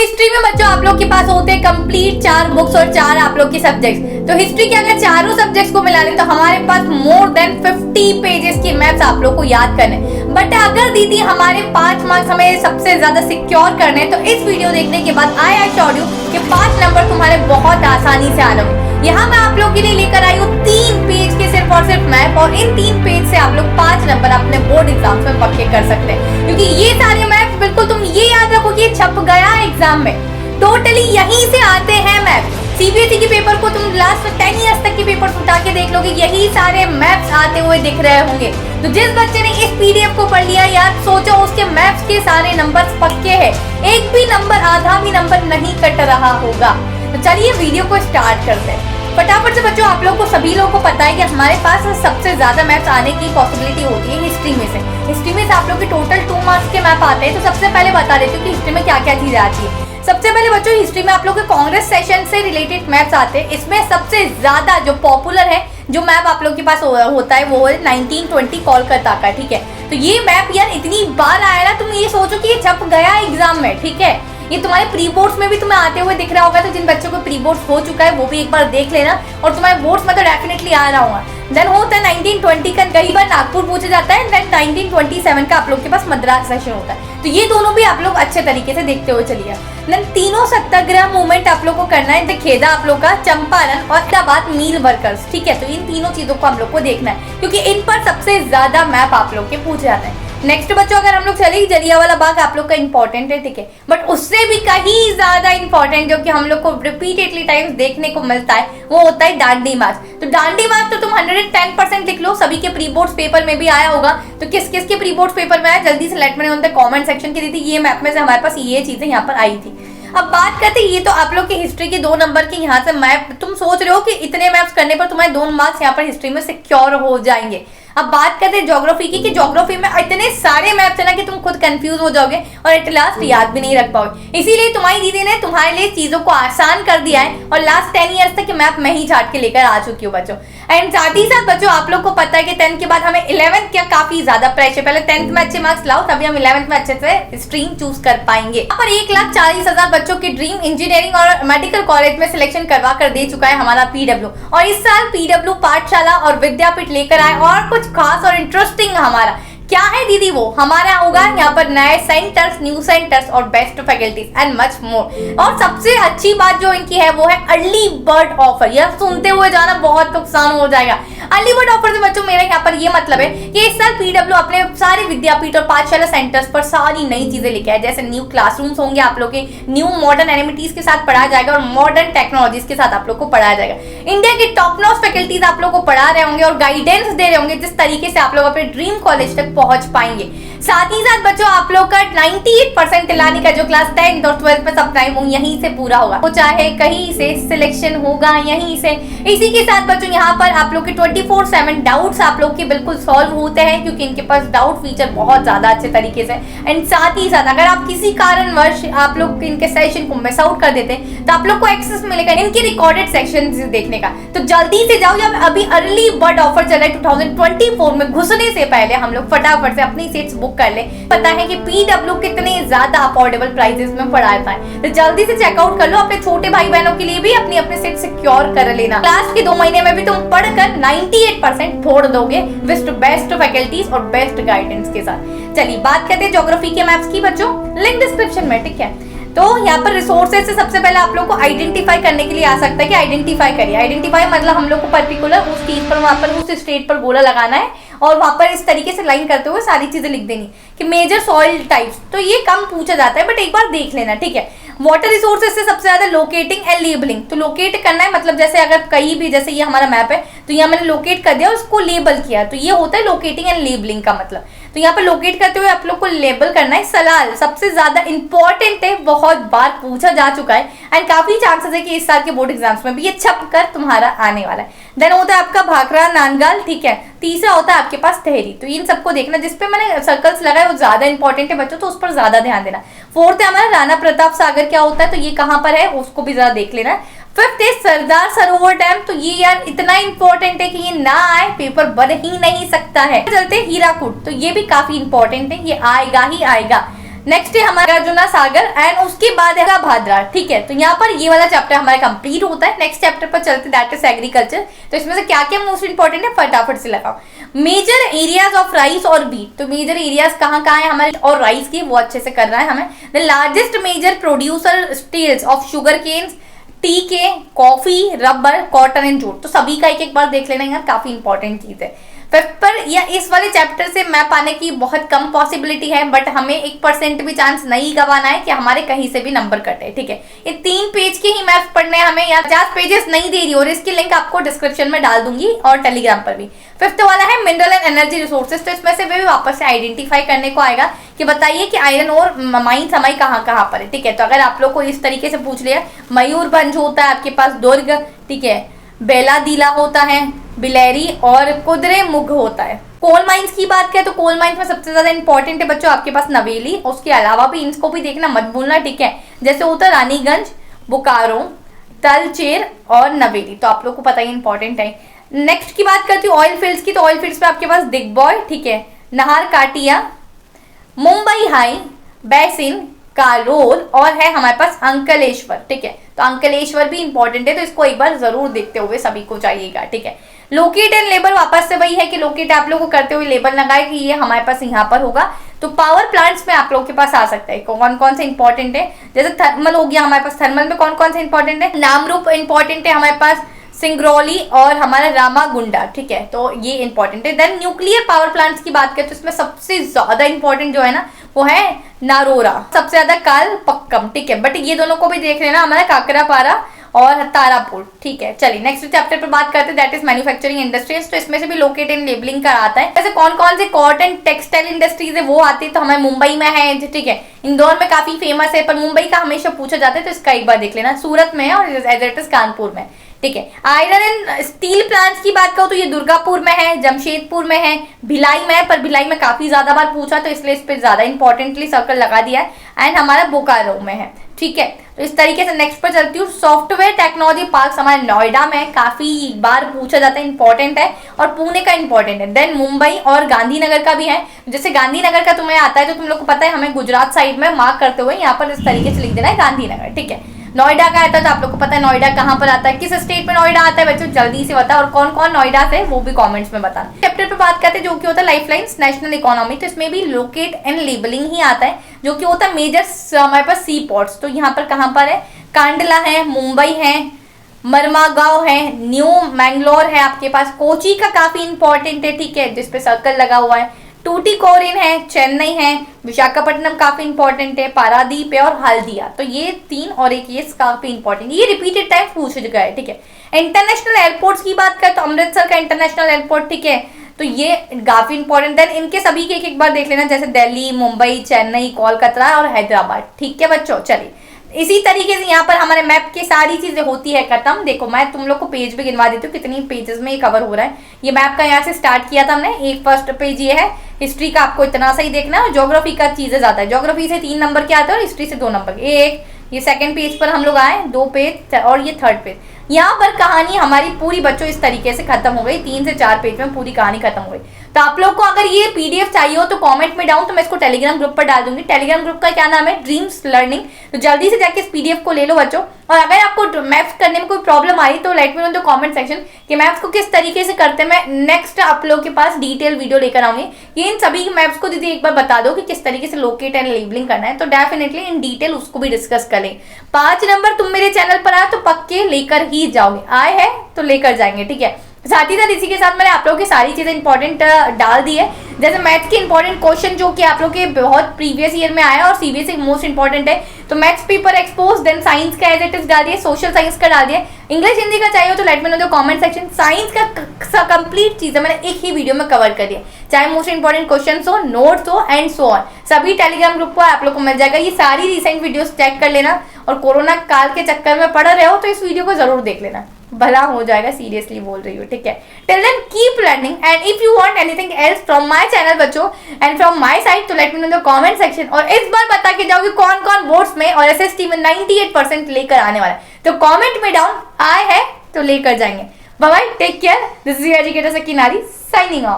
History में बच्चों आप लोग के पास होते हैं कंप्लीट 4 बुक्स और 4 आप लोग के सब्जेक्ट्स। तो हिस्ट्री के अगर चारों सब्जेक्ट्स को मिला लें तो हमारे पास मोर देन 50 पेजेस की मैप्स आप लोग को याद करने। बट अगर दीदी हमारे 5 मार्क्स हमें सबसे ज्यादा सिक्योर करने तो इस वीडियो देखने के बाद आई एश्योर यू कि 5 नंबर तुम्हारे बहुत आसानी से आने होंगे। यहाँ मैं आप लोग के लिए लेकर आई हूँ 3 पेज के सिर्फ और सिर्फ मैप, और इन 3 पेज से आप लोग 5 नंबर अपने बोर्ड एग्जाम्स में पक्के कर सकते हैं, क्योंकि ये सारे मैप बिल्कुल तुम ये याद रखो कि ये छप गया एग्जाम में। टोटली यहीं से आते हैं मैप। सीबीएसई के पेपर को तुम लास्ट 10 इयर्स तक के पेपर उठा के देख लोगे, यही सारे मैप्स आते हुए दिख रहे होंगे। तो जिस बच्चे ने इस पीडीएफ को पढ़ लिया यार, सोचो उसके मैप्स के सारे नंबर्स पक्के हैं, एक भी नंबर आधा भी नंबर नहीं कट रहा होगा। तो चलिए वीडियो को स्टार्ट करते हैं फटाफट से। बच्चों आप लोग को सभी लोगों को पता है कि हमारे पास सबसे ज्यादा मैप्स आने की पॉसिबिलिटी होती है हिस्ट्री में से। हिस्ट्री में से आप लोग के टोटल 2 मार्क्स के मैप आते हैं। तो सबसे पहले बता देती हूँ कि हिस्ट्री में क्या क्या चीजें आती है। सबसे पहले बच्चों हिस्ट्री में आप लोग के कांग्रेस सेशन से रिलेटेड मैप्स आते हैं। इसमें सबसे ज्यादा जो पॉपुलर है जो मैप आप लोग के पास होता है वो है 1920 कोलकाता का। ठीक है, तो ये मैप यार इतनी बार आया ना, तुम ये सोचो कि ये छप गया एग्जाम में। ठीक है, ये तुम्हारे प्री बोर्ड्स में भी तुम्हें आते हुए दिख रहा होगा। तो जिन बच्चों को प्री बोर्ड्स हो चुका है वो भी एक बार देख लेना, और तुम्हारे बोर्ड्स में तो डेफिनेटली आ रहा होगा। देन होता है 1920 का, कई बार नागपुर पूछा जाता है। देन 1927 का आप लोग के पास मद्रास सेशन होता है। तो ये दोनों भी आप लोग अच्छे तरीके से देखते हुए चलिए। देन तीनों सत्याग्रह मूवमेंट आप लोग को करना है। खेदा आप लोग का, चंपारण और इलाहाबाद मिल वर्कर्स। ठीक है, तो इन तीनों चीजों को हम लोग को देखना है, क्योंकि इन पर सबसे ज्यादा मैप आप लोग के पूछे जाते हैं। नेक्स्ट बच्चों अगर हम लोग चले, जलियांवाला बाग आप लोग का इंपॉर्टेंट है। ठीक है, बट उससे भी कहीं ज्यादा इंपॉर्टेंट जो कि हम लोग को रिपीटेडली टाइम्स देखने को मिलता है वो होता है दांडी मार्च। तो दांडी मार्च तो तुम 110% लिख लो, सभी के प्री बोर्ड्स पेपर में भी आया होगा। तो किस किस के प्री बोर्ड्स पेपर में आया जल्दी से late me know in the comment section की। ये मैप में से हमारे पास ये चीजें यहाँ पर आई थी। अब बात करते हैं, ये तो आप लोग की हिस्ट्री के 2 नंबर के यहाँ से मैप। तुम सोच रहे हो कि इतने मैप्स करने पर तुम्हारे 2 मार्क्स यहाँ पर हिस्ट्री में सिक्योर हो जाएंगे। अब बात करते हैं ज्योग्राफी की, कि ज्योग्राफी में इतने सारे मैप्स है ना कि तुम खुद कंफ्यूज हो जाओगे और एट लास्ट याद भी नहीं रख पाओगे। इसीलिए तुम्हारी दीदी ने तुम्हारे लिए चीजों को आसान कर दिया है, और लास्ट 10 इयर्स तक के मैप मैं ही छाट के लेकर आ चुकी हूँ बच्चों। एंड साथ ही साथ बच्चों आप लोग को पता है कि 10th के बाद हमें 11th का काफी ज्यादा प्रेशर। पहले 10th में अच्छे मार्क्स लाओ, तभी हम 11th में अच्छे से स्ट्रीम चूज कर पाएंगे। यहाँ पर 1,40,000 बच्चों की ड्रीम इंजीनियरिंग और मेडिकल कॉलेज में सिलेक्शन करवा कर दे चुका है हमारा पीडब्ल्यू। और इस साल पीडब्ल्यू पाठशाला और विद्यापीठ लेकर आए और कुछ खास और इंटरेस्टिंग हमारा क्या है दीदी, वो हमारा होगा यहाँ पर नए सेंटर्स, न्यू सेंटर्स और best faculties and much more. और सबसे अच्छी बात जो इनकी है वो है अर्ली बर्ड ऑफर। यह सुनते हुए जाना बहुत नुकसान हो जाएगा। अर्ली बर्ड ऑफर से बच्चों मेरा यहाँ पर ये मतलब है कि इस साल पीडब्ल्यू अपने सारे विद्यापीठ और पाठशाला सेंटर्स पर सारी नई चीजें लेके आए। जैसे न्यू क्लासरूम्स होंगे आप लोग के, न्यू मॉडर्न एनिमिटीज के साथ पढ़ाया जाएगा और मॉडर्न टेक्नोलॉजीज के साथ आप लोग को पढ़ाया जाएगा। इंडिया के टॉप नॉच फैकल्टीज आप लोग को पढ़ा रहे होंगे और गाइडेंस दे रहे होंगे जिस तरीके से आप लोग अपने ड्रीम कॉलेज तक पहुंच पाएंगे। साथ ही साथ बच्चों आप लोग का 98% लाने का जो क्लास 10th और 12th में सपना है वो यहीं से पूरा होगा, वो चाहे कहीं से सिलेक्शन होगा यहीं से। इसी के साथ बच्चों यहाँ पर आप लोग के 24/7 डाउट्स आप लोग के बिल्कुल सॉल्व होते हैं, क्योंकि इनके पास डाउट फीचर बहुत ज्यादा अच्छे तरीके से। एंड साथ ही साथ अगर आप किसी कारणवश आप लोग इनके सेशन को मिस आउट कर देते हैं तो आप लोग को एक्सेस मिलेगा इनके रिकॉर्डेड सेक्शन देखने का। तो जल्दी से जाओ, जब अभी अर्ली बर्ड ऑफर चल रहा है 2024 में घुसने से पहले हम लोग फटाफट से अपनी सीट्स बुक कर ले। पता है कि पीडब्ल्यू कितने ज्यादा अफोर्डेबल प्राइसेस में पढ़ाता है, तो जल्दी से चेकआउट कर लो। अपने छोटे भाई बहनों के लिए भी अपनी अपनी सीट सिक्योर कर लेना। क्लास के 2 महीने में भी तुम पढ़कर 98% फोड़ दोगे विद बेस्ट फैकल्टीज और बेस्ट गाइडेंस के साथ। चलिए बात करते हैं ज्योग्राफी के मैप्स की बच्चों, लिंक डिस्क्रिप्शन में। ठीक है, तो यहाँ पर रिसोर्सेज से सबसे पहले आप लोग को आइडेंटिफाई करने के लिए आ सकता है कि आइडेंटिफाई करिए। आइडेंटिफाई मतलब हम लोग को पर्टिकुलर उस चीज पर वहां पर उस स्टेट पर गोला लगाना है और वहां पर इस तरीके से लाइन करते हुए सारी चीजें लिख देनी कि मेजर सॉइल टाइप्स। तो ये कम पूछा जाता है बट एक बार देख लेना। ठीक है, वाटर रिसोर्सेज से सबसे ज्यादा लोकेटिंग एंड लेबलिंग। तो लोकेट करना है मतलब जैसे अगर कहीं भी, जैसे ये हमारा मैप है तो यहाँ मैंने लोकेट कर दिया, उसको लेबल किया, तो ये होता है लोकेटिंग एंड लेबलिंग का मतलब। तो यहाँ पर लोकेट करते हुए आप लोग को लेबल करना है। सलाल सबसे ज्यादा इंपॉर्टेंट है, बहुत बार पूछा जा चुका है एंड काफी चांसेस है कि इस साल के बोर्ड एग्जाम्स में भी ये छप कर तुम्हारा आने वाला है। देन होता है आपका भाखड़ा नानगाल। ठीक है, तीसरा होता है आपके पास तहरी। तो इन सबको देखना, जिसपे मैंने सर्कल्स लगाए वो ज्यादा इंपॉर्टेंट है बच्चों, तो उस पर ज्यादा ध्यान देना। 4th है हमारा राणा प्रताप सागर क्या होता है, तो ये कहाँ पर है उसको भी जरा देख लेना। 5th है सरदार सरोवर डैम। तो ये यार इतना इंपॉर्टेंट है कि ये ना आए पेपर बन ही नहीं सकता है। चलते हीराकुद, तो ये भी काफी इंपॉर्टेंट है, ये आएगा ही आएगा। नेक्स्ट है हमारा नागार्जुना सागर एंड उसके बाद है भाद्रा। ठीक है, तो यहाँ पर ये वाला चैप्टर हमारा कंप्लीट होता है। नेक्स्ट चैप्टर पर चलते हैं, दैट इज एग्रीकल्चर। तो इसमें से क्या क्या मोस्ट इंपॉर्टेंट है फटाफट से लगाओ। मेजर एरियाज ऑफ राइस और बीट, तो मेजर एरियाज कहाँ कहाँ है हमारे और राइस की, वो अच्छे से करना है हमें। The largest major producer states of sugar canes, teak, coffee, rubber, cotton and jute. तो सभी का एक एक बार देख लेना यार, काफी इंपॉर्टेंट चीज है। फिफ्थ पर या इस वाले चैप्टर से मैप आने की बहुत कम पॉसिबिलिटी है, बट हमें 1% भी चांस नहीं गंवाना है कि हमारे कहीं से भी नंबर कटे। ठीक है, ये 3 पेज के ही मैप्स पढ़ने हैं हमें, या 50 पेजेस नहीं दे रही और इसकी लिंक आपको डिस्क्रिप्शन में डाल दूंगी और टेलीग्राम पर भी। फिफ्थ वाला है मिनरल एंड एनर्जी रिसोर्सेज। तो इसमें से भी वापस से आइडेंटिफाई करने को आएगा कि बताइए कि आयरन और माइंस हमारी कहाँ कहाँ पर है। ठीक है, तो अगर आप लोग को इस तरीके से पूछ लिया, मयूरभंज होता है आपके पास दुर्ग, ठीक है, बेलादीला होता है, बिलेरी और कुद्रेमुख होता है। कोल माइंस की बात करें तो कोल माइंस में सबसे ज्यादा इंपॉर्टेंट है बच्चों आपके पास नवेली, उसके अलावा भी इनको भी देखना मत भूलना। ठीक है, जैसे होता है रानीगंज, बोकारो, तलचेर और नवेली, तो आप लोग को पता ही इंपॉर्टेंट है। नेक्स्ट की बात करती हूँ ऑयल फील्ड्स की, तो ऑयल फील्ड्स में आपके पास दिग्बॉय, ठीक है, नाहर काटिया, मुंबई हाई, बेसिन, कालोल और है हमारे पास अंकलेश्वर। ठीक है, तो अंकलेश्वर भी इंपॉर्टेंट है, तो इसको एक बार जरूर देखते हुए सभी को चाहिएगा। ठीक है, लोकेट एंड लेबर वापस से वही है कि लोकेट आप लोगों को करते हुए लेबर लगाए कि ये हमारे पास यहाँ पर होगा। तो पावर प्लांट्स में आप लोगों के पास आ सकता है, कौन कौन से इंपॉर्टेंट है, जैसे थर्मल हो गया हमारे पास। थर्मल में कौन कौन से इंपॉर्टेंट है, नामरूप इंपॉर्टेंट है हमारे पास, सिंगरौली और हमारा रामागुंडा। ठीक है, तो ये इंपॉर्टेंट है। देन न्यूक्लियर पावर प्लांट्स की बात करें तो इसमें सबसे ज्यादा इंपॉर्टेंट जो है ना वो है नारोरा, सबसे ज्यादा काल पक्कम। ठीक है, बट ये दोनों को भी देख लेना, हमारा काकरापारा और तारापुर। ठीक है, चलिए नेक्स्ट चैप्टर पर बात करते हैं, दैट इज मैन्युफैक्चरिंग इंडस्ट्रीज। तो इसमें से भी लोकेट एंड लेबलिंग का आता है। जैसे कौन कौन से कॉटन टेक्सटाइल इंडस्ट्रीज है वो आती है, तो हमें मुंबई में है। ठीक है, इंदौर में काफी फेमस है, पर मुंबई का हमेशा पूछा जाता है, तो इसका एक बार देख लेना। सूरत में है और एज इट इज कानपुर में। ठीक है, आयरन एंड स्टील प्लांट्स की बात करो तो ये दुर्गापुर में है, जमशेदपुर में है, भिलाई में है, पर भिलाई में काफी ज्यादा बार पूछा तो इसलिए इस पे ज्यादा इंपॉर्टेंटली सर्कल लगा दिया है। एंड हमारा बोकारो में है। ठीक है, तो इस तरीके से नेक्स्ट पर चलती हूँ। सॉफ्टवेयर टेक्नोलॉजी पार्क हमारे नोएडा में काफी बार पूछा जाता है, इंपॉर्टेंट है, और पुणे का इंपॉर्टेंट है। देन मुंबई और गांधीनगर का भी है। जैसे गांधीनगर का तुम्हें आता है तो तुम लोग को पता है, हमें गुजरात साइड में मार्क करते हुए यहाँ पर इस तरीके से लिख देना है गांधीनगर। ठीक है, नोएडा का आता है तो आप लोग को पता है नोएडा कहाँ पर आता है, किस स्टेट में नोएडा आता है बच्चों, जल्दी से बताओ, और कौन कौन नोएडा से वो भी कमेंट्स में बताना। चैप्टर पे बात करते हैं जो कि होता है लाइफलाइंस नेशनल इकोनॉमी। तो इसमें भी लोकेट एंड लेबलिंग ही आता है, जो कि होता है मेजर हमारे पास सी पोर्ट्स। तो यहाँ पर कहाँ पर है, कांडला है, मुंबई है, मरमागांव है, न्यू मैंगलोर है आपके पास, कोची का काफी इंपॉर्टेंट है। ठीक है, जिसपे सर्कल लगा हुआ है, टूटीकोरिन है, चेन्नई है, विशाखापट्टनम काफी इंपॉर्टेंट है, पारादीप है और हल्दिया। तो ये 3 और एक ये काफी इंपॉर्टेंट, ये रिपीटेड टाइम पूछ गया है। ठीक है, इंटरनेशनल एयरपोर्ट्स की बात करें तो अमृतसर का इंटरनेशनल एयरपोर्ट, ठीक है, तो ये काफी इंपॉर्टेंट है। इनके सभी के एक बार देख लेना, जैसे दिल्ली, मुंबई, चेन्नई, कोलकाता और हैदराबाद। ठीक है बच्चों, चलिए इसी तरीके से यहाँ पर हमारे मैप की सारी चीजें होती है खत्म। देखो मैं तुम लोग को पेज भी गिनवा देती हूँ कितनी पेजेस में ये कवर हो रहा है। ये मैप का यहाँ से स्टार्ट किया था हमने, एक फर्स्ट पेज ये है, हिस्ट्री का आपको इतना सा ही देखना है, और ज्योग्राफी का चीजें ज्यादा है। ज्योग्राफी से 3 नंबर के आते हैं और हिस्ट्री से 2 नंबर के। एक ये सेकंड पेज पर हम लोग आए, 2 पेज और ये थर्ड पेज। यहाँ पर कहानी हमारी पूरी बच्चों इस तरीके से खत्म हो गई, 3 से 4 पेज में पूरी कहानी खत्म हो गई। तो आप लोग को अगर ये पीडीएफ चाहिए हो तो कमेंट में डाउन, तो मैं इसको टेलीग्राम ग्रुप पर डाल दूंगी। टेलीग्राम ग्रुप का क्या नाम है, ड्रीम्स लर्निंग। तो जल्दी से जाके इस पीडीएफ को ले लो बच्चों। और अगर आपको मैथ्स करने में कोई प्रॉब्लम आई तो let me know in the comment section कि मैथ्स को किस तरीके से करते हैं। मैं नेक्स्ट आप लोग के पास डिटेल वीडियो लेकर आऊंगी। ये इन सभी मैथ्स को दीदी एक बार बता दो कि किस तरीके से लोकेट एंड लेबलिंग करना है, तो डेफिनेटली इन डिटेल उसको भी डिस्कस करें। 5 नंबर तुम मेरे चैनल पर आए तो पक्के लेकर ही जाओगे, आए हैं तो लेकर जाएंगे। ठीक है, साथ ही साथ इसी के साथ मैंने आप लोगों की सारी चीजें इंपॉर्टेंट डाल दी है। जैसे मैथ्स के इंपॉर्टेंट क्वेश्चन जो कि आप लोग के बहुत प्रीवियस ईयर में आया और सीबीएसई मोस्ट इंपॉर्टेंट है, तो maths paper expose, then science का एज इट इज डाल दिया, सोशल साइंस का डाल दिया, इंग्लिश हिंदी का चाहिए तो let me know the comment section. Science का कंप्लीट चीजें मैंने एक ही वीडियो में कवर कर दिया, चाहे मोस्ट इंपॉर्टेंट क्वेश्चन हो, नोट्स हो एंड सो ऑन, सभी टेलीग्राम ग्रुप पर आप लोग को मिल जाएगा। ये सारी रिसेंट वीडियोस चेक कर लेना, और कोरोना काल के चक्कर में पड़ रहे हो तो इस वीडियो को जरूर देख लेना, भला हो जाएगा, सीरियसली बोल रही हूँ। ठीक है, till then keep learning and if you want anything else from my channel बच्चों एंड फ्रॉम माय साइड तो let me know in the comment section. और इस बार बता के जाओ कि कौन कौन बोर्ड्स में और एसएसटी में 98% लेकर आने वाला है, तो कमेंट में डाउन आए है तो लेकर जाएंगे। Bye bye, take care, this is educator Sakinari signing of.